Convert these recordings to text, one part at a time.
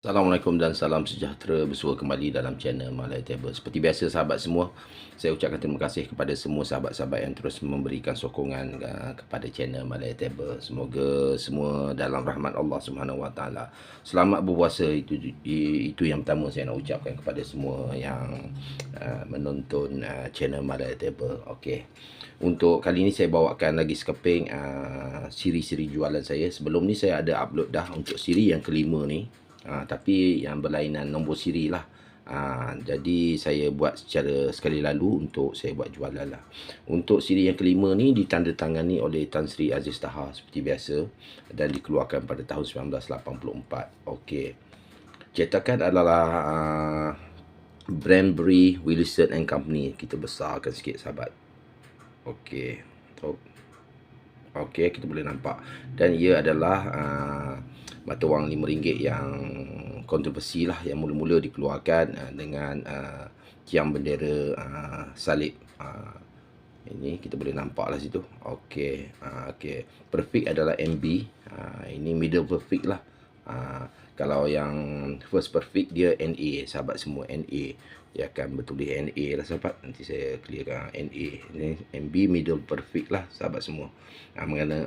Assalamualaikum dan salam sejahtera bersua kembali dalam channel Malay Table. Seperti biasa sahabat semua, saya ucapkan terima kasih kepada semua sahabat-sahabat yang terus memberikan sokongan kepada channel Malay Table. Semoga semua dalam rahmat Allah Subhanahu Wa Taala. Selamat berpuasa, itu yang pertama saya nak ucapkan kepada semua yang menonton channel Malay Table. Okey. Untuk kali ini saya bawakan lagi sekeping siri-siri jualan saya. Sebelum ni saya ada upload dah untuk siri yang kelima ni. Tapi yang berlainan nombor siri lah. Jadi saya buat secara sekali lalu untuk saya buat jualan lah. Untuk siri yang kelima ni ditandatangani oleh Tan Sri Aziz Taha seperti biasa dan dikeluarkan pada tahun 1984. Okey. Cetakan adalah Branbury Wilson and Company. Kita besarkan sikit sahabat. Okey. Okey, kita boleh nampak. Dan ia adalah mata wang RM5 yang kontroversi lah, yang mula-mula dikeluarkan dengan tiang bendera salib. Ini kita boleh nampak lah situ. Okey, okey. Perfect adalah MB. Ini middle perfect lah. Kalau yang first perfect dia NA, sahabat semua NA. Dia akan bertulis NA lah sahabat. Nanti saya clearkan NA. Ini MB middle perfect lah sahabat semua.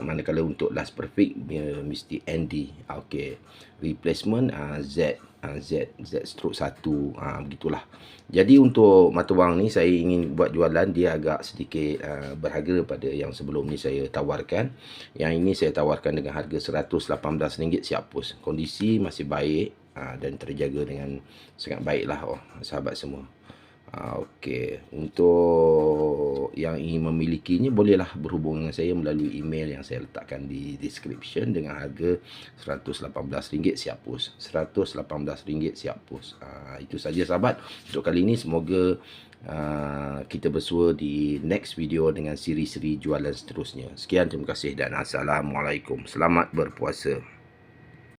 Manakala untuk last perfect dia mesti ND. Okey. Replacement Z stroke 1, begitulah. Jadi untuk mata wang ni saya ingin buat jualan, dia agak sedikit berharga pada yang sebelum ni saya tawarkan. Yang ini saya tawarkan dengan harga RM118 siap pos. Kondisi masih baik dan terjaga dengan sangat baiklah sahabat semua. Okey, untuk yang ingin memilikinya bolehlah berhubung dengan saya melalui email yang saya letakkan di description dengan harga RM118 siap pos. RM118 siap pos. Itu saja sahabat untuk kali ini. Semoga kita bersua di next video dengan siri-siri jualan seterusnya. Sekian, terima kasih dan assalamualaikum. Selamat berpuasa.